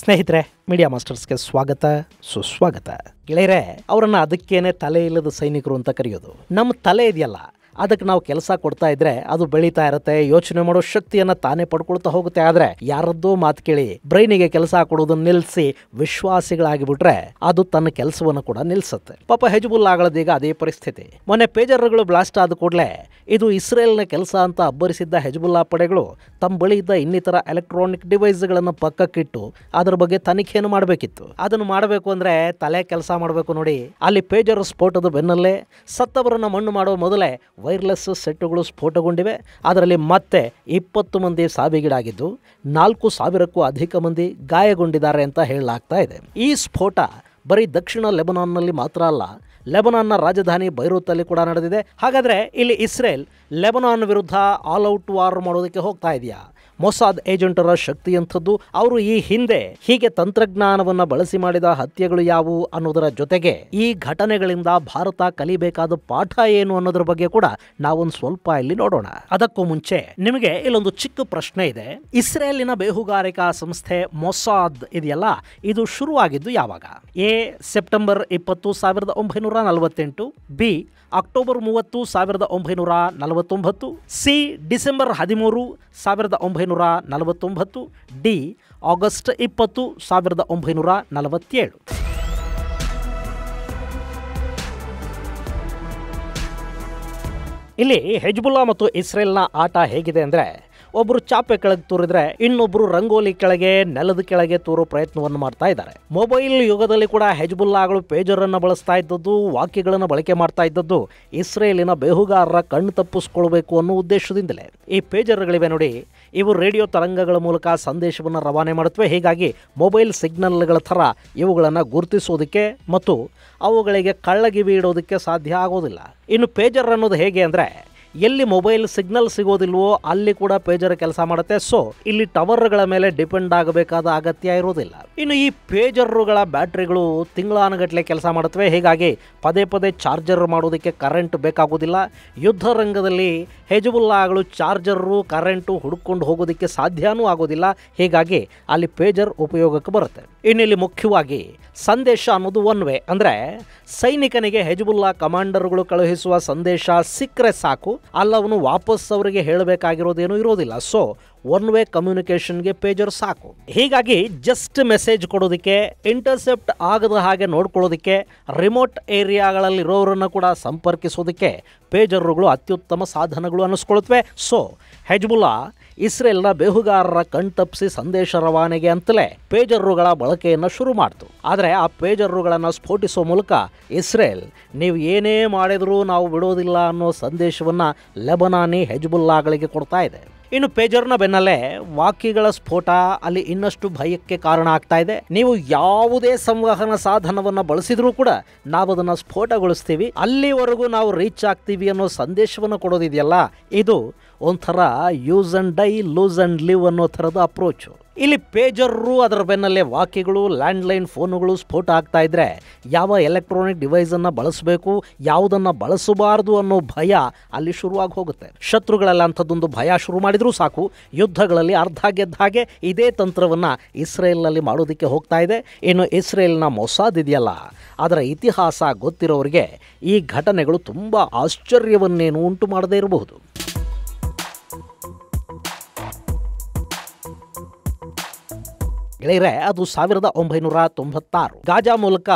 ಸ್ನೇಹಿತರೆ, ಮೀಡಿಯಾ ಮಾಸ್ಟರ್ಸ್ಗೆ ಸ್ವಾಗತ ಸುಸ್ವಾಗತ. ಗೆಳೆಯರೆ, ಅವರನ್ನು ಅದಕ್ಕೇನೆ ತಲೆ ಇಲ್ಲದ ಸೈನಿಕರು ಅಂತ ಕರೆಯೋದು. ನಮ್ಮ ತಲೆ ಇದೆಯಲ್ಲ, ಅದಕ್ಕೆ ನಾವು ಕೆಲಸ ಕೊಡ್ತಾ ಇದ್ರೆ ಅದು ಬೆಳೀತಾ ಇರುತ್ತೆ, ಯೋಚನೆ ಮಾಡೋ ಶಕ್ತಿಯನ್ನ ತಾನೇ ಪಡ್ಕೊಳ್ತಾ ಹೋಗುತ್ತೆ. ಆದ್ರೆ ಯಾರದ್ದೋ ಮಾತು ಕೇಳಿ ಬ್ರೈನಿಗೆ ಕೆಲಸ ಕೊಡೋದನ್ನ ನಿಲ್ಲಿಸಿ ವಿಶ್ವಾಸಿಗಳಾಗಿಬಿಟ್ರೆ ಅದು ತನ್ನ ಕೆಲಸವನ್ನು ಕೂಡ ನಿಲ್ಲಿಸುತ್ತೆ. ಪಾಪ ಹೆಜ್ಬುಲ್ಲಾಗಳದೀಗ ಅದೇ ಪರಿಸ್ಥಿತಿ. ಮೊನ್ನೆ ಪೇಜರ್ಗಳು ಬ್ಲಾಸ್ಟ್ ಆದ ಕೂಡಲೇ ಇದು ಇಸ್ರೇಲ್ನ ಕೆಲಸ ಅಂತ ಅಬ್ಬರಿಸಿದ್ದ ಹೆಜ್ಬುಲ್ಲಾ ಪಡೆಗಳು ತಮ್ಮ ಬಳಿ ಇದ್ದ ಇನ್ನಿತರ ಎಲೆಕ್ಟ್ರಾನಿಕ್ ಡಿವೈಸ್ಗಳನ್ನು ಪಕ್ಕಕ್ಕಿಟ್ಟು ಅದರ ಬಗ್ಗೆ ತನಿಖೆಯನ್ನು ಮಾಡಬೇಕಿತ್ತು. ಅದನ್ನು ಮಾಡಬೇಕು ಅಂದ್ರೆ ತಲೆ ಕೆಲಸ ಮಾಡಬೇಕು ನೋಡಿ. ಅಲ್ಲಿ ಪೇಜರ್ ಸ್ಫೋಟದ ಬೆನ್ನಲ್ಲೇ ಸತ್ತವರನ್ನ ಮಣ್ಣು ಮಾಡೋ ಮೊದಲೇ ವೈರ್ಲೆಸ್ ಸೆಟ್ಟುಗಳು ಸ್ಫೋಟಗೊಂಡಿವೆ. ಅದರಲ್ಲಿ ಮತ್ತೆ 20 ಮಂದಿ ಸಾವಿಗೀಡಾಗಿದ್ದು 4,000ಕ್ಕೂ ಅಧಿಕ ಮಂದಿ ಗಾಯಗೊಂಡಿದ್ದಾರೆ ಅಂತ ಹೇಳಲಾಗ್ತಾ ಇದೆ. ಈ ಸ್ಫೋಟ ಬರೀ ದಕ್ಷಿಣ ಲೆಬನಾನ್ನಲ್ಲಿ ಮಾತ್ರ ಅಲ್ಲ, ಲೆಬನಾನ್ನ ರಾಜಧಾನಿ ಬೈರೂತಲ್ಲಿ ಕೂಡ ನಡೆದಿದೆ. ಹಾಗಾದ್ರೆ ಇಲ್ಲಿ ಇಸ್ರೇಲ್ ಲೆಬನಾನ್ ವಿರುದ್ಧ ಆಲ್ ಔಟ್ ವಾರ್ ಮಾಡೋದಕ್ಕೆ ಹೋಗ್ತಾ ಇದೆಯಾ? ಮೊಸಾದ್ ಏಜೆಂಟರ ಶಕ್ತಿ ಅಂಥದ್ದು. ಅವರು ಈ ಹಿಂದೆ ಹೀಗೆ ತಂತ್ರಜ್ಞಾನವನ್ನು ಬಳಸಿ ಮಾಡಿದ ಹತ್ಯೆಗಳು ಯಾವುವು ಅನ್ನೋದರ ಜೊತೆಗೆ ಈ ಘಟನೆಗಳಿಂದ ಭಾರತ ಕಲಿಬೇಕಾದ ಪಾಠ ಏನು ಅನ್ನೋದ್ರ ಬಗ್ಗೆ ಕೂಡ ನಾವೊಂದು ಸ್ವಲ್ಪ ಇಲ್ಲಿ ನೋಡೋಣ. ಅದಕ್ಕೂ ಮುಂಚೆ ನಿಮಗೆ ಇಲ್ಲೊಂದು ಚಿಕ್ಕ ಪ್ರಶ್ನೆ ಇದೆ. ಇಸ್ರೇಲಿನ ಬೇಹುಗಾರಿಕಾ ಸಂಸ್ಥೆ ಮೊಸಾದ್ ಇದೆಯಲ್ಲ, ಇದು ಶುರುವಾಗಿದ್ದು ಯಾವಾಗ? A September 20, 1948, B October 30, 1949, C December 13, 1949, D August 20, 1947. ಇಲ್ಲಿ ಹೆಜ್ಬುಲ್ಲಾ ಮತ್ತು ಇಸ್ರೇಲ್ನ ಆಟ ಹೇಗಿದೆ ಅಂದರೆ, ಒಬ್ಬರು ಚಾಪೆ ಕೆಳಗೆ ತೂರಿದ್ರೆ ಇನ್ನೊಬ್ಬರು ರಂಗೋಲಿ ಕೆಳಗೆ, ನೆಲದ ಕೆಳಗೆ ತೂರೋ ಪ್ರಯತ್ನವನ್ನು ಮಾಡ್ತಾ ಇದ್ದಾರೆ. ಮೊಬೈಲ್ ಯುಗದಲ್ಲಿ ಕೂಡ ಹೆಜ್ಬುಲ್ಲಾಗಳು ಪೇಜರ್ ಅನ್ನು ಬಳಸ್ತಾ ಇದ್ದದ್ದು, ವಾಕ್ಯಗಳನ್ನು ಬಳಕೆ ಮಾಡ್ತಾ ಇದ್ದದ್ದು ಇಸ್ರೇಲಿನ ಬೇಹುಗಾರರ ಕಣ್ಣು ತಪ್ಪಿಸ್ಕೊಳ್ಬೇಕು ಅನ್ನೋ ಉದ್ದೇಶದಿಂದಲೇ. ಈ ಪೇಜರ್ಗಳಿವೆ ನೋಡಿ, ಇವು ರೇಡಿಯೋ ತರಂಗಗಳ ಮೂಲಕ ಸಂದೇಶವನ್ನು ರವಾನೆ ಮಾಡುತ್ತವೆ. ಹೀಗಾಗಿ ಮೊಬೈಲ್ ಸಿಗ್ನಲ್ಗಳ ಥರ ಇವುಗಳನ್ನು ಗುರುತಿಸೋದಕ್ಕೆ ಮತ್ತು ಅವುಗಳಿಗೆ ಕಳ್ಳಗಿವಿ ಇಡೋದಕ್ಕೆ ಸಾಧ್ಯ ಆಗೋದಿಲ್ಲ. ಇನ್ನು ಪೇಜರ್ ಅನ್ನೋದು ಹೇಗೆ ಅಂದರೆ, ಎಲ್ಲಿ ಮೊಬೈಲ್ ಸಿಗ್ನಲ್ ಸಿಗೋದಿಲ್ವೋ ಅಲ್ಲಿ ಕೂಡ ಪೇಜರ್ ಕೆಲಸ ಮಾಡುತ್ತೆ. ಸೊ ಇಲ್ಲಿ ಟವರ್ಗಳ ಮೇಲೆ ಡಿಪೆಂಡ್ ಆಗಬೇಕಾದ ಅಗತ್ಯ ಇರೋದಿಲ್ಲ. ಇನ್ನು ಈ ಪೇಜರ್ಗಳ ಬ್ಯಾಟ್ರಿಗಳು ತಿಂಗಳಾನುಗಟ್ಟಲೆ ಕೆಲಸ ಮಾಡುತ್ತವೆ. ಹೀಗಾಗಿ ಪದೇ ಪದೇ ಚಾರ್ಜರ್ ಮಾಡೋದಕ್ಕೆ ಕರೆಂಟ್ ಬೇಕಾಗೋದಿಲ್ಲ. ಯುದ್ಧ ರಂಗದಲ್ಲಿ ಹೆಜ್ಬುಲ್ಲಾಗಳು ಚಾರ್ಜರು ಕರೆಂಟು ಹುಡುಕೊಂಡು ಹೋಗೋದಕ್ಕೆ ಸಾಧ್ಯನೂ ಆಗೋದಿಲ್ಲ. ಹೀಗಾಗಿ ಅಲ್ಲಿ ಪೇಜರ್ ಉಪಯೋಗಕ್ಕೆ ಬರುತ್ತೆ. ಇನ್ನಿಲ್ಲಿ ಮುಖ್ಯವಾಗಿ ಸಂದೇಶ ಅನ್ನೋದು ಒನ್ ವೇ, ಅಂದರೆ ಸೈನಿಕನಿಗೆ ಹೆಜ್ಬುಲ್ಲಾ ಕಮಾಂಡರ್ಗಳು ಕಳುಹಿಸುವ ಸಂದೇಶ ಸಿಕ್ಕರೆ ಸಾಕು, ಅಲ್ಲವನು ವಾಪಸ್ ಅವರಿಗೆ ಹೇಳಬೇಕಾಗಿರೋದೇನೂ ಇರೋದಿಲ್ಲ. ಸೊ ಒನ್ ವೇ ಕಮ್ಯುನಿಕೇಷನ್ಗೆ ಪೇಜರ್ ಸಾಕು. ಹೀಗಾಗಿ ಜಸ್ಟ್ ಮೆಸೇಜ್ ಕೊಡೋದಕ್ಕೆ, ಇಂಟರ್ಸೆಪ್ಟ್ ಆಗದ ಹಾಗೆ ನೋಡ್ಕೊಳ್ಳೋದಕ್ಕೆ, ರಿಮೋಟ್ ಏರಿಯಾಗಳಲ್ಲಿರೋರನ್ನು ಕೂಡ ಸಂಪರ್ಕಿಸೋದಕ್ಕೆ ಪೇಜರ್ಗಳು ಅತ್ಯುತ್ತಮ ಸಾಧನಗಳು ಅನ್ನಿಸ್ಕೊಳ್ತವೆ. ಸೊ ಹೆಜ್ಬುಲ್ಲಾ ಇಸ್ರೇಲ್ನ ಬೇಹುಗಾರರ ಕಣ್ತಪ್ಪಿಸಿ ಸಂದೇಶ ರವಾನೆಗೆ ಅಂತಲೇ ಪೇಜರ್ರುಗಳ ಬಳಕೆಯನ್ನು ಶುರು ಮಾಡ್ತು. ಆದರೆ ಆ ಪೇಜರ್ರುಗಳನ್ನು ಸ್ಫೋಟಿಸೋ ಮೂಲಕ ಇಸ್ರೇಲ್ ನೀವು ಏನೇ ಮಾಡಿದರೂ ನಾವು ಬಿಡೋದಿಲ್ಲ ಅನ್ನೋ ಸಂದೇಶವನ್ನು ಲೆಬನಾನಿ ಹೆಜ್ಬುಲ್ಲಾಗಳಿಗೆ ಕೊಡ್ತಾ ಇದೆ. ಇನ್ನು ಪೇಜರ್ನ ಬೆನ್ನಲ್ಲೇ ವಾಕ್ಯಗಳ ಸ್ಫೋಟ ಅಲ್ಲಿ ಇನ್ನಷ್ಟು ಭಯಕ್ಕೆ ಕಾರಣ ಆಗ್ತಾ ಇದೆ. ನೀವು ಯಾವುದೇ ಸಂವಹನ ಸಾಧನವನ್ನು ಬಳಸಿದ್ರೂ ಕೂಡ ನಾವು ಅದನ್ನು ಸ್ಫೋಟಗೊಳಿಸ್ತೀವಿ, ಅಲ್ಲಿವರೆಗೂ ನಾವು ರೀಚ್ ಆಗ್ತೀವಿ ಅನ್ನೋ ಸಂದೇಶವನ್ನು ಕೊಡೋದಿದೆಯಲ್ಲ, ಇದು ಒಂಥರ use and die, loose and live ಅನ್ನೋ ಥರದ ಅಪ್ರೋಚು. ಇಲ್ಲಿ ಪೇಜರ್ರು, ಅದರ ಬೆನ್ನಲ್ಲೇ ವಾಕ್ಯಗಳು, ಲ್ಯಾಂಡ್ಲೈನ್ ಫೋನುಗಳು ಸ್ಫೋಟ ಆಗ್ತಾ ಇದ್ರೆ ಯಾವ ಎಲೆಕ್ಟ್ರಾನಿಕ್ ಡಿವೈಸನ್ನು ಬಳಸಬೇಕು, ಯಾವುದನ್ನು ಬಳಸಬಾರದು ಅನ್ನೋ ಭಯ ಅಲ್ಲಿ ಶುರುವಾಗಿ ಹೋಗುತ್ತೆ. ಶತ್ರುಗಳೆಲ್ಲ ಅಂಥದ್ದೊಂದು ಭಯ ಶುರು ಮಾಡಿದ್ರೂ ಸಾಕು, ಯುದ್ಧಗಳಲ್ಲಿ ಅರ್ಧ ಗೆದ್ದ ಹಾಗೆ ಇದೇ ತಂತ್ರವನ್ನು ಇಸ್ರೇಲ್ನಲ್ಲಿ ಮಾಡೋದಕ್ಕೆ ಹೋಗ್ತಾ ಇದೆ. ಇನ್ನು ಇಸ್ರೇಲ್ನ ಮೊಸಾದ್ ಇದೆಯಲ್ಲ, ಅದರ ಇತಿಹಾಸ ಗೊತ್ತಿರೋರಿಗೆ ಈ ಘಟನೆಗಳು ತುಂಬ ಆಶ್ಚರ್ಯವನ್ನೇನು ಉಂಟು ಮಾಡದೇ ಇರಬಹುದು. ಗೆಳೆಯರೆ, ಅದು 1996 ಗಾಜಾ ಮೂಲಕ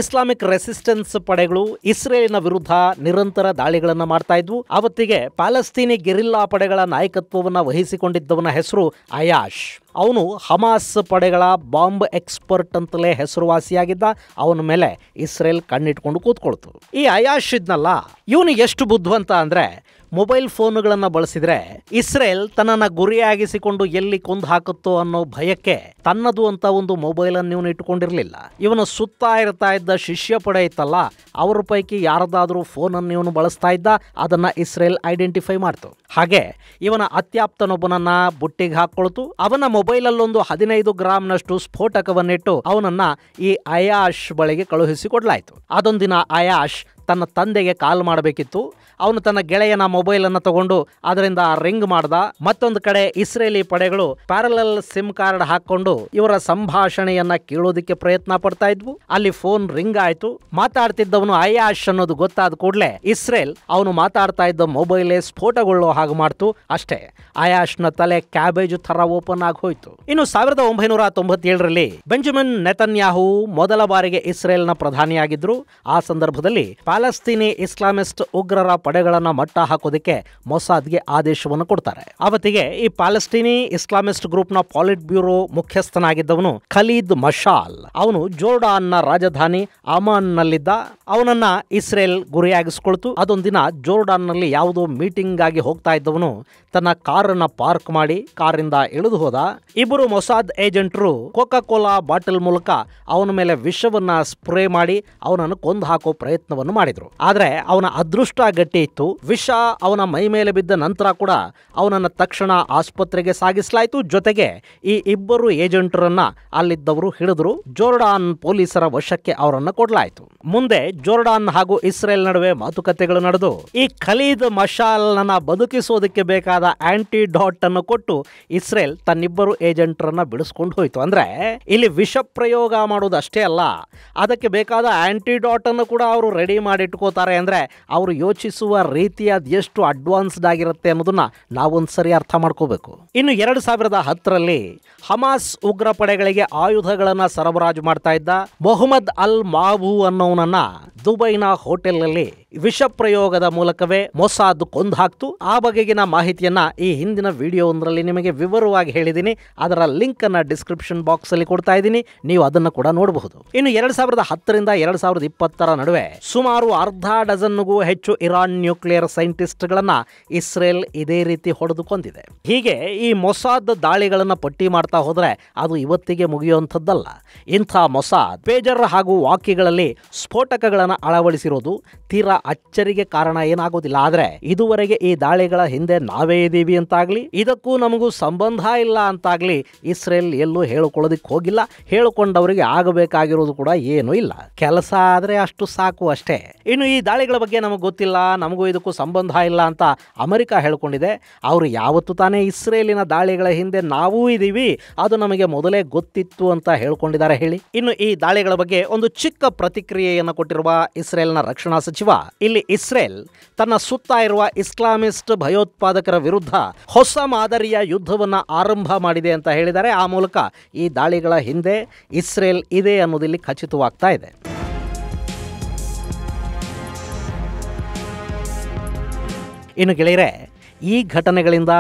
ಇಸ್ಲಾಮಿಕ್ ರೆಸಿಸ್ಟೆನ್ಸ್ ಪಡೆಗಳು ಇಸ್ರೇಲಿನ ವಿರುದ್ಧ ನಿರಂತರ ದಾಳಿಗಳನ್ನು ಮಾಡ್ತಾ ಇದ್ವು. ಅವತ್ತಿಗೆ ಪ್ಯಾಲೆಸ್ತೀನಿ ಗೆರಿಲ್ಲಾ ಪಡೆಗಳ ನಾಯಕತ್ವವನ್ನು ವಹಿಸಿಕೊಂಡಿದ್ದವನ ಹೆಸರು ಅಯಾಷ್. ಅವನು ಹಮಾಸ್ ಪಡೆಗಳ ಬಾಂಬ್ ಎಕ್ಸ್ಪರ್ಟ್ ಅಂತಲೇ ಹೆಸರುವಾಸಿಯಾಗಿದ್ದ. ಅವನ ಮೇಲೆ ಇಸ್ರೇಲ್ ಕಣ್ಣಿಟ್ಕೊಂಡು ಕೂತ್ಕೊಳ್ತು. ಈ ಅಯಾಷ್ ಇದ್ನಲ್ಲ, ಇವನು ಎಷ್ಟು ಬುದ್ಧಿವಂತ ಅಂದರೆ, ಮೊಬೈಲ್ ಫೋನುಗಳನ್ನು ಬಳಸಿದ್ರೆ ಇಸ್ರೇಲ್ ತನ್ನನ್ನು ಗುರಿಯಾಗಿಸಿಕೊಂಡು ಎಲ್ಲಿ ಕೊಂದು ಹಾಕುತ್ತೋ ಅನ್ನೋ ಭಯಕ್ಕೆ ತನ್ನದು ಅಂತ ಒಂದು ಮೊಬೈಲನ್ನು ಇವನು ಇಟ್ಟುಕೊಂಡಿರಲಿಲ್ಲ. ಇವನು ಸುತ್ತ ಇರ್ತಾ ಇದ್ದ ಶಿಷ್ಯ ಪಡೆ ಇತ್ತಲ್ಲ, ಅವರ ಪೈಕಿ ಯಾರದಾದ್ರೂ ಫೋನನ್ನು ಇವನು ಬಳಸ್ತಾ ಇದ್ದ, ಅದನ್ನ ಇಸ್ರೇಲ್ ಐಡೆಂಟಿಫೈ ಮಾಡ್ತು. ಹಾಗೆ ಇವನ ಅತ್ಯಾಪ್ತನೊಬ್ಬನನ್ನ ಬುಟ್ಟಿಗೆ ಹಾಕೊಳ್ತು. ಅವನ ಮೊಬೈಲಲ್ಲೊಂದು 15 ಗ್ರಾಂನಷ್ಟು ಸ್ಫೋಟಕವನ್ನಿಟ್ಟು ಅವನನ್ನ ಈ ಅಯಾಷ್ ಬಳಿಗೆ ಕಳುಹಿಸಿಕೊಡ್ಲಾಯ್ತು. ಅದೊಂದಿನ ಅಯಾಷ್ ತನ್ನ ತಂದೆಗೆ ಕಾಲ್ ಮಾಡಬೇಕಿತ್ತು. ಅವನು ತನ್ನ ಗೆಳೆಯನ ಮೊಬೈಲನ್ನು ತಗೊಂಡು ಅದರಿಂದ ರಿಂಗ್ ಮಾಡ್ದ. ಮತ್ತೊಂದು ಕಡೆ ಇಸ್ರೇಲಿ ಪಡೆಗಳು ಪ್ಯಾರಲಲ್ ಸಿಮ್ ಕಾರ್ಡ್ ಹಾಕೊಂಡು ಇವರ ಸಂಭಾಷಣೆಯನ್ನ ಕೇಳೋದಕ್ಕೆ ಪ್ರಯತ್ನ ಪಡ್ತಾ ಇದ್ವು. ಅಲ್ಲಿ ಫೋನ್ ರಿಂಗ್ ಆಯ್ತು. ಮಾತಾಡ್ತಿದ್ದವನು ಅಯಾಶ್ ಅನ್ನೋದು ಗೊತ್ತಾದ ಕೂಡಲೇ ಇಸ್ರೇಲ್ ಅವನು ಮಾತಾಡ್ತಾ ಇದ್ದ ಮೊಬೈಲೇ ಸ್ಫೋಟಗೊಳ್ಳೋ ಹಾಗೆ ಮಾಡ್ತು. ಅಷ್ಟೇ, ಅಯಾಶ್ನ ತಲೆ ಕ್ಯಾಬೇಜ್ ತರ ಓಪನ್ ಆಗಿ ಹೋಯ್ತು. ಇನ್ನು 1997ರಲ್ಲಿ ಬೆಂಜಮಿನ್ ನೆತನ್ಯಾಹು ಮೊದಲ ಬಾರಿಗೆ ಇಸ್ರೇಲ್ನ ಪ್ರಧಾನಿಯಾಗಿದ್ರು. ಆ ಸಂದರ್ಭದಲ್ಲಿ ಪ್ಯಾಲೆಸ್ತೀನಿ ಇಸ್ಲಾಮಿಸ್ಟ್ ಉಗ್ರರ ಪಡೆಗಳನ್ನ ಮಟ್ಟ ಹಾಕೋದಕ್ಕೆ ಮೊಸಾದ್ಗೆ ಆದೇಶವನ್ನು ಕೊಡ್ತಾರೆ. ಅವತ್ತಿಗೆ ಈ ಪ್ಯಾಲೆಸ್ತೀನಿ ಇಸ್ಲಾಮಿಸ್ಟ್ ಗ್ರೂಪ್ನ ಪಾಲಿಟ್ ಬ್ಯೂರೋ ಮುಖ್ಯಸ್ಥನಾಗಿದ್ದವನು ಖಲೀದ್ ಮಶಾಲ್. ಅವನು ಜೋರ್ಡಾನ್ನ ರಾಜಧಾನಿ ಅಮಾನ್ನಲ್ಲಿದ್ದ. ಅವನನ್ನ ಇಸ್ರೇಲ್ ಗುರಿಯಾಗಿಸ್ಕೊಳ್ತು. ಅದೊಂದಿನ ಜೋರ್ಡಾನ್ನಲ್ಲಿ ಯಾವುದೋ ಮೀಟಿಂಗ್ ಆಗಿ ಹೋಗ್ತಾ ಇದ್ದವನು ತನ್ನ ಕಾರನ್ನ ಪಾರ್ಕ್ ಮಾಡಿ ಕಾರಿಂದ ಇಳಿದು ಹೋದ. ಇಬ್ಬರು ಮೊಸಾದ್ ಏಜೆಂಟರು ಕೋಕಾ ಕೋಲಾ ಬಾಟಲ್ ಮೂಲಕ ಅವನ ಮೇಲೆ ವಿಷವನ್ನ ಸ್ಪ್ರೇ ಮಾಡಿ ಅವನನ್ನು ಕೊಂದು ಹಾಕೋ ಪ್ರಯತ್ನವನ್ನು ಮಾಡಿದ್ರು. ಆದ್ರೆ ಅವನ ಅದೃಷ್ಟ ಗಟ್ಟಿ ಇತ್ತು. ವಿಷ ಅವನ ಮೈ ಮೇಲೆ ಬಿದ್ದ ನಂತರ ಕೂಡ ಅವನನ್ನು ತಕ್ಷಣ ಆಸ್ಪತ್ರೆಗೆ ಸಾಗಿಸಲಾಯಿತು. ಜೊತೆಗೆ ಈ ಇಬ್ಬರು ಏಜೆಂಟರನ್ನ ಅಲ್ಲಿದ್ದವರು ಹಿಡಿದ್ರು. ಜೋರ್ಡಾನ್ ಪೊಲೀಸರ ವಶಕ್ಕೆ ಅವರನ್ನು ಕೊಡಲಾಯಿತು. ಮುಂದೆ ಜೋರ್ಡಾನ್ ಹಾಗೂ ಇಸ್ರೇಲ್ ನಡುವೆ ಮಾತುಕತೆಗಳು ನಡೆದು ಈ ಖಲೀದ್ ಮಶಾಲ್ನ ಬದುಕಿಸೋದಕ್ಕೆ ಬೇಕಾದ ಆಂಟಿಡಾಟ್ ಅನ್ನು ಕೊಟ್ಟು ಇಸ್ರೇಲ್ ತನ್ನಿಬ್ಬರು ಏಜೆಂಟರನ್ನ ಬಿಡಿಸ್ಕೊಂಡು ಹೋಯ್ತು. ಅಂದ್ರೆ ಇಲ್ಲಿ ವಿಷ ಪ್ರಯೋಗ ಮಾಡೋದು ಅಷ್ಟೇ ಅಲ್ಲ, ಅದಕ್ಕೆ ಬೇಕಾದ ಆಂಟಿಡಾಟ್ ಅನ್ನು ಕೂಡ ಅವರು ರೆಡಿ ಮಾಡಿ ಇಟ್ಕೋತಾರೆ. ಅಂದ್ರೆ ಅವರು ಯೋಚಿಸುವ ರೀತಿ ಅದೆಷ್ಟು ಅಡ್ವಾನ್ಸ್ಡ್ ಆಗಿರುತ್ತೆ ಅನ್ನೋದನ್ನ ನಾವೊಂದ್ಸರಿ ಅರ್ಥ ಮಾಡ್ಕೋಬೇಕು. ಇನ್ನು 2010ರಲ್ಲಿ ಹಮಾಸ್ ಉಗ್ರ ಪಡೆಗಳಿಗೆ ಆಯುಧಗಳನ್ನ ಸರಬರಾಜು ಮಾಡ್ತಾ ಇದ್ದ ಮೊಹಮ್ಮದ್ ಅಲ್ ಮಾಬೂ ಅನ್ನೋನನ್ನ ದುಬೈನ ಹೋಟೆಲ್ನಲ್ಲಿ ವಿಷ ಪ್ರಯೋಗದ ಮೂಲಕವೇ ಮೊಸಾದ್ ಕೊಂದು ಹಾಕ್ತು. ಆ ಬಗೆಗಿನ ಮಾಹಿತಿಯನ್ನ ಈ ಹಿಂದಿನ ವಿಡಿಯೋ ಒಂದರಲ್ಲಿ ನಿಮಗೆ ವಿವರವಾಗಿ ಹೇಳಿದ್ದೀನಿ. ಅದರ ಲಿಂಕ್ ಅನ್ನ ಡಿಸ್ಕ್ರಿಪ್ಷನ್ ಬಾಕ್ಸ್ ಅಲ್ಲಿ ಕೊಡ್ತಾ ಇದ್ದೀನಿ, ನೀವು ಅದನ್ನು ಕೂಡ ನೋಡಬಹುದು. ಇನ್ನು 2010ರಿಂದ 2020 ನಡುವೆ ಸುಮಾರು ಅರ್ಧ ಡಜನ್ಗೂ ಹೆಚ್ಚು ಇರಾನ್ ನ್ಯೂಕ್ಲಿಯರ್ ಸೈಂಟಿಸ್ಟ್ಗಳನ್ನ ಇಸ್ರೇಲ್ ಇದೇ ರೀತಿ ಹೊಡೆದು ಕೊಂದಿದೆ. ಹೀಗೆ ಈ ಮೊಸಾದ್ ದಾಳಿಗಳನ್ನ ಪಟ್ಟಿ ಮಾಡ್ತಾ ಹೋದ್ರೆ ಅದು ಇವತ್ತಿಗೆ ಮುಗಿಯುವಂಥದ್ದಲ್ಲ. ಇಂಥ ಮೊಸಾದ್ ಪೇಜರ್ ಹಾಗೂ ವಾಕಿಗಳಲ್ಲಿ ಸ್ಫೋಟಕಗಳನ್ನು ಅಳವಡಿಸಿರೋದು ತೀರಾ ಅಚ್ಚರಿಗೆ ಕಾರಣ ಏನಾಗೋದಿಲ್ಲ. ಆದ್ರೆ ಇದುವರೆಗೆ ಈ ದಾಳಿಗಳ ಹಿಂದೆ ನಾವೇ ಇದ್ದೀವಿ ಅಂತಾಗ್ಲಿ, ಇದಕ್ಕೂ ನಮಗೂ ಸಂಬಂಧ ಇಲ್ಲ ಅಂತಾಗ್ಲಿ ಇಸ್ರೇಲ್ ಎಲ್ಲೂ ಹೇಳಿಕೊಳ್ಳೋದಕ್ಕೆ ಹೋಗಿಲ್ಲ. ಹೇಳಿಕೊಂಡವರಿಗೆ ಆಗಬೇಕಾಗಿರೋದು ಕೂಡ ಏನೂ ಇಲ್ಲ. ಕೆಲಸ ಆದ್ರೆ ಅಷ್ಟು ಸಾಕು ಅಷ್ಟೇ. ಇನ್ನು ಈ ದಾಳಿಗಳ ಬಗ್ಗೆ ನಮಗೆ ಗೊತ್ತಿಲ್ಲ, ನಮಗೂ ಇದಕ್ಕೂ ಸಂಬಂಧ ಇಲ್ಲ ಅಂತ ಅಮೆರಿಕ ಹೇಳ್ಕೊಂಡಿದೆ. ಅವರು ಯಾವತ್ತು ತಾನೇ ಇಸ್ರೇಲಿನ ದಾಳಿಗಳ ಹಿಂದೆ ನಾವೂ ಇದ್ದೀವಿ, ಅದು ನಮಗೆ ಮೊದಲೇ ಗೊತ್ತಿತ್ತು ಅಂತ ಹೇಳ್ಕೊಂಡಿದ್ದಾರೆ ಹೇಳಿ. ಇನ್ನು ಈ ದಾಳಿಗಳ ಬಗ್ಗೆ ಒಂದು ಚಿಕ್ಕ ಪ್ರತಿಕ್ರಿಯೆಯನ್ನು ಕೊಟ್ಟಿರುವ ಇಸ್ರೇಲ್ನ ರಕ್ಷಣಾ ಸಚಿವ, ಇಲ್ಲಿ ಇಸ್ರೇಲ್ ತನ್ನ ಸುತ್ತ ಇರುವ ಇಸ್ಲಾಮಿಸ್ಟ್ ಭಯೋತ್ಪಾದಕರ ವಿರುದ್ಧ ಹೊಸ ಮಾದರಿಯ ಯುದ್ಧವನ್ನ ಆರಂಭ ಮಾಡಿದೆ ಅಂತ ಹೇಳಿದ್ದಾರೆ. ಆ ಮೂಲಕ ಈ ದಾಳಿಗಳ ಹಿಂದೆ ಇಸ್ರೇಲ್ ಇದೆ ಅನ್ನೋದಿಲ್ಲಿ ಖಚಿತವಾಗ್ತಾ ಇದೆ. ಇನ್ನು ಗೆಳೆಯರೆ, ಈ ಘಟನೆಗಳಿಂದ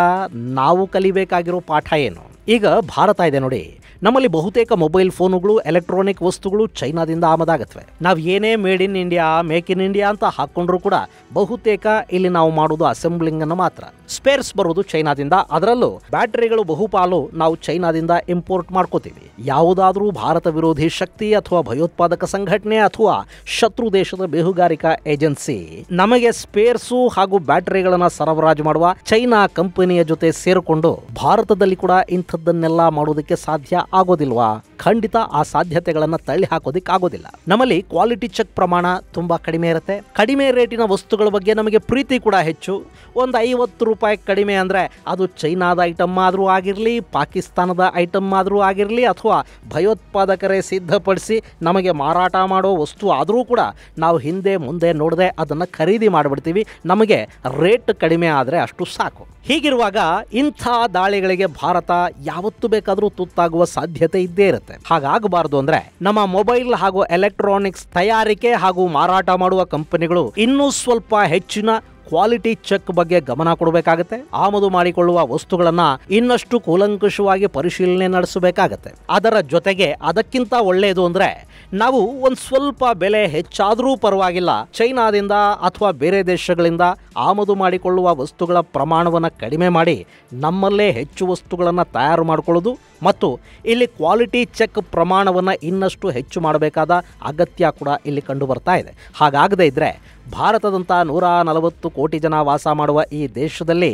ನಾವು ಕಲಿಬೇಕಾಗಿರೋ ಪಾಠ ಏನು? ಈಗ ಭಾರತ ಇದೆ ನೋಡಿ, ನಮ್ಮಲ್ಲಿ ಬಹುತೇಕ ಮೊಬೈಲ್ ಫೋನುಗಳು, ಎಲೆಕ್ಟ್ರಾನಿಕ್ ವಸ್ತುಗಳು ಚೈನಾದಿಂದ ಆಮದಾಗತ್ವೆ. ನಾವು ಏನೇ made in India, make in India ಅಂತ ಹಾಕೊಂಡ್ರು ಕೂಡ ಬಹುತೇಕ ಇಲ್ಲಿ ನಾವು ಮಾಡೋದು ಅಸೆಂಬ್ಲಿಂಗ್ ಅನ್ನು ಮಾತ್ರ. ಸ್ಪೇರ್ಸ್ ಬರೋದು ಚೈನಾದಿಂದ, ಅದರಲ್ಲೂ ಬ್ಯಾಟರಿಗಳು ಬಹುಪಾಲು ನಾವು ಚೈನಾದಿಂದ ಇಂಪೋರ್ಟ್ ಮಾಡ್ಕೋತೀವಿ. ಯಾವುದಾದ್ರೂ ಭಾರತ ವಿರೋಧಿ ಶಕ್ತಿ ಅಥವಾ ಭಯೋತ್ಪಾದಕ ಸಂಘಟನೆ ಅಥವಾ ಶತ್ರು ದೇಶದ ಬೇಹುಗಾರಿಕಾ ಏಜೆನ್ಸಿ ನಮಗೆ ಸ್ಪೇರ್ಸು ಹಾಗೂ ಬ್ಯಾಟರಿಗಳನ್ನ ಸರಬರಾಜು ಮಾಡುವ ಚೈನಾ ಕಂಪನಿಯ ಜೊತೆ ಸೇರಿಕೊಂಡು ಭಾರತದಲ್ಲಿ ಕೂಡ ಇಂಥದ್ದನ್ನೆಲ್ಲ ಮಾಡೋದಕ್ಕೆ ಸಾಧ್ಯ ಆಗೋದಿಲ್ವಾ? ಖಂಡಿತ ಆ ಸಾಧ್ಯತೆಗಳನ್ನ ತಳ್ಳಿ ಹಾಕೋದಿಕ್ ಆಗೋದಿಲ್ಲ. ನಮ್ಮಲ್ಲಿ ಕ್ವಾಲಿಟಿ ಚೆಕ್ ಪ್ರಮಾಣ ತುಂಬಾ ಕಡಿಮೆ ಇರುತ್ತೆ. ಕಡಿಮೆ ರೇಟಿನ ವಸ್ತುಗಳ ಬಗ್ಗೆ ನಮಗೆ ಪ್ರೀತಿ ಕೂಡ ಹೆಚ್ಚು. ಒಂದು 50 ರೂಪಾಯಿ ಕಡಿಮೆ ಅಂದ್ರೆ ಅದು ಚೈನಾದ ಐಟಮ್ ಆದ್ರೂ ಆಗಿರ್ಲಿ, ಪಾಕಿಸ್ತಾನದ ಐಟಮ್ ಆದ್ರೂ ಆಗಿರ್ಲಿ, ಅಥವಾ ಭಯೋತ್ಪಾದಕರೇ ಸಿದ್ಧಪಡಿಸಿ ನಮಗೆ ಮಾರಾಟ ಮಾಡೋ ವಸ್ತು ಆದ್ರೂ ಕೂಡ ನಾವು ಹಿಂದೆ ಮುಂದೆ ನೋಡದೆ ಅದನ್ನ ಖರೀದಿ ಮಾಡಿಬಿಡ್ತೀವಿ. ನಮಗೆ ರೇಟ್ ಕಡಿಮೆ ಆದ್ರೆ ಅಷ್ಟು ಸಾಕು. ಹೀಗಿರುವಾಗ ಇಂಥ ದಾಳಿಗಳಿಗೆ ಭಾರತ ಯಾವತ್ತು ಬೇಕಾದರೂ ತುತ್ತಾಗುವ ಸಾಧ್ಯತೆ ಇದ್ದೇ ಇರುತ್ತೆ. ಹಾಗಾಗಬಾರದು ಅಂದ್ರೆ ನಮ್ಮ ಮೊಬೈಲ್ ಹಾಗೂ ಎಲೆಕ್ಟ್ರಾನಿಕ್ಸ್ ತಯಾರಿಕೆ ಹಾಗೂ ಮಾರಾಟ ಮಾಡುವ ಕಂಪನಿಗಳು ಇನ್ನೂ ಸ್ವಲ್ಪ ಹೆಚ್ಚಿನ ಕ್ವಾಲಿಟಿ ಚೆಕ್ ಬಗ್ಗೆ ಗಮನ ಕೊಡಬೇಕಾಗತ್ತೆ. ಆಮದು ಮಾಡಿಕೊಳ್ಳುವ ವಸ್ತುಗಳನ್ನ ಇನ್ನಷ್ಟು ಕೂಲಂಕುಷವಾಗಿ ಪರಿಶೀಲನೆ ನಡೆಸಬೇಕಾಗತ್ತೆ. ಅದರ ಜೊತೆಗೆ ಅದಕ್ಕಿಂತ ಒಳ್ಳೆಯದು ಅಂದ್ರೆ ನಾವು ಒಂದು ಸ್ವಲ್ಪ ಬೆಲೆ ಹೆಚ್ಚಾದರೂ ಪರವಾಗಿಲ್ಲ, ಚೈನಾದಿಂದ ಅಥವಾ ಬೇರೆ ದೇಶಗಳಿಂದ ಆಮದು ಮಾಡಿಕೊಳ್ಳುವ ವಸ್ತುಗಳ ಪ್ರಮಾಣವನ್ನು ಕಡಿಮೆ ಮಾಡಿ ನಮ್ಮಲ್ಲೇ ಹೆಚ್ಚು ವಸ್ತುಗಳನ್ನು ತಯಾರು ಮಾಡಿಕೊಳ್ಳೋದು ಮತ್ತು ಇಲ್ಲಿ ಕ್ವಾಲಿಟಿ ಚೆಕ್ ಪ್ರಮಾಣವನ್ನು ಇನ್ನಷ್ಟು ಹೆಚ್ಚು ಮಾಡಬೇಕಾದ ಅಗತ್ಯ ಕೂಡ ಇಲ್ಲಿ ಕಂಡು ಬರ್ತಾ ಇದೆ. ಹಾಗಾಗದೇ ಇದ್ರೆ ಭಾರತದಂಥ 140 ಕೋಟಿ ಜನ ವಾಸ ಮಾಡುವ ಈ ದೇಶದಲ್ಲಿ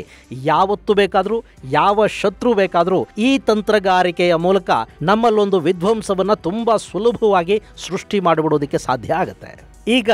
ಯಾವತ್ತು ಬೇಕಾದರೂ ಯಾವ ಶತ್ರು ಬೇಕಾದರೂ ಈ ತಂತ್ರಗಾರಿಕೆಯ ಮೂಲಕ ನಮ್ಮಲ್ಲೊಂದು ವಿಧ್ವಂಸವನ್ನು ತುಂಬ ಸುಲಭವಾಗಿ ಸೃಷ್ಟಿ ಮಾಡಿಬಿಡೋದಕ್ಕೆ ಸಾಧ್ಯ ಆಗುತ್ತೆ. ಈಗ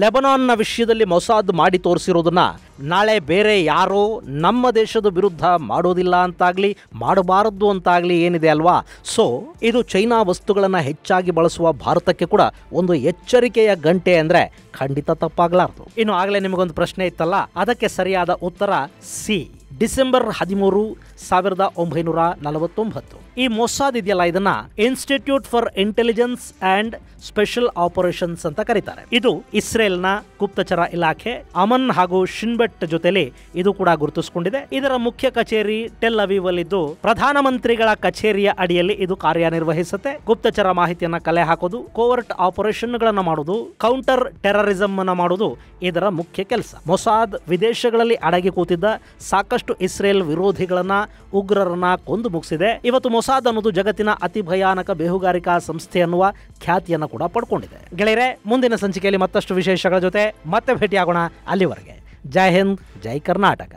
ಲೆಬನಾನ್ನ ವಿಷಯದಲ್ಲಿ ಮೊಸಾದ್ ಮಾಡಿ ತೋರಿಸಿರೋದನ್ನ ನಾಳೆ ಬೇರೆ ಯಾರೋ ನಮ್ಮ ದೇಶದ ವಿರುದ್ಧ ಮಾಡೋದಿಲ್ಲ ಅಂತಾಗ್ಲಿ ಮಾಡಬಾರದು ಅಂತಾಗ್ಲಿ ಏನಿದೆ ಅಲ್ವಾ, ಸೊ ಇದು ಚೈನಾ ವಸ್ತುಗಳನ್ನು ಹೆಚ್ಚಾಗಿ ಬಳಸುವ ಭಾರತಕ್ಕೆ ಕೂಡ ಒಂದು ಎಚ್ಚರಿಕೆಯ ಗಂಟೆ ಅಂದ್ರೆ ಖಂಡಿತ ತಪ್ಪಾಗಲಾರದು. ಇನ್ನು ಆಗಲೇ ನಿಮಗೊಂದು ಪ್ರಶ್ನೆ ಇತ್ತಲ್ಲ, ಅದಕ್ಕೆ ಸರಿಯಾದ ಉತ್ತರ ಸಿ, ಡಿಸೆಂಬರ್ 13, 1949. ಈ ಮೊಸಾದ್ ಇದೆಯಲ್ಲ, ಇದನ್ನ institute for intelligence and special operations ಅಂತ ಕರೀತಾರೆ. ಇದು ಇಸ್ರೇಲ್ನ ಗುಪ್ತಚರ ಇಲಾಖೆ ಅಮನ್ ಹಾಗೂ ಶಿನ್ಬೆಟ್ ಜೊತೆಲಿ ಇದು ಕೂಡ ಗುರುತಿಸಿಕೊಂಡಿದೆ. ಇದರ ಮುಖ್ಯ ಕಚೇರಿ ಟೆಲ್ ಅವೀವ್ ಅಲ್ಲಿದ್ದು ಪ್ರಧಾನಮಂತ್ರಿಗಳ ಕಚೇರಿಯ ಅಡಿಯಲ್ಲಿ ಇದು ಕಾರ್ಯನಿರ್ವಹಿಸುತ್ತೆ. ಗುಪ್ತಚರ ಮಾಹಿತಿಯನ್ನ ಕಲೆ ಹಾಕೋದು, ಕೋವರ್ಟ್ ಆಪರೇಷನ್ ಗಳನ್ನ ಮಾಡೋದು, ಕೌಂಟರ್ ಟೆರರಿಸಂ ಅನ್ನ ಮಾಡೋದು ಇದರ ಮುಖ್ಯ ಕೆಲಸ. ಮೊಸಾದ್ ವಿದೇಶಗಳಲ್ಲಿ ಅಡಗಿ ಕೂತಿದ್ದ ಸಾಕಷ್ಟು ಇಸ್ರೇಲ್ ವಿರೋಧಿಗಳನ್ನ, ಉಗ್ರರನ್ನ ಕೊಂದು ಮುಗಿಸಿದೆ. ಇವತ್ತು ಮೊಸಾದ್ ಅನ್ನೋದು ಜಗತ್ತಿನ ಅತಿ ಭಯಾನಕ ಬೇಹುಗಾರಿಕಾ ಸಂಸ್ಥೆ ಅನ್ನುವ ಖ್ಯಾತಿಯನ್ನು ಕೂಡ ಪಡ್ಕೊಂಡಿದೆ. ಗೆಳೆಯರೆ, ಮುಂದಿನ ಸಂಚಿಕೆಯಲ್ಲಿ ಮತ್ತಷ್ಟು ವಿಶೇಷಗಳ ಜೊತೆ ಮತ್ತೆ ಭೇಟಿಯಾಗೋಣ. ಅಲ್ಲಿವರೆಗೆ ಜೈ ಹಿಂದ್, ಜೈ ಕರ್ನಾಟಕ.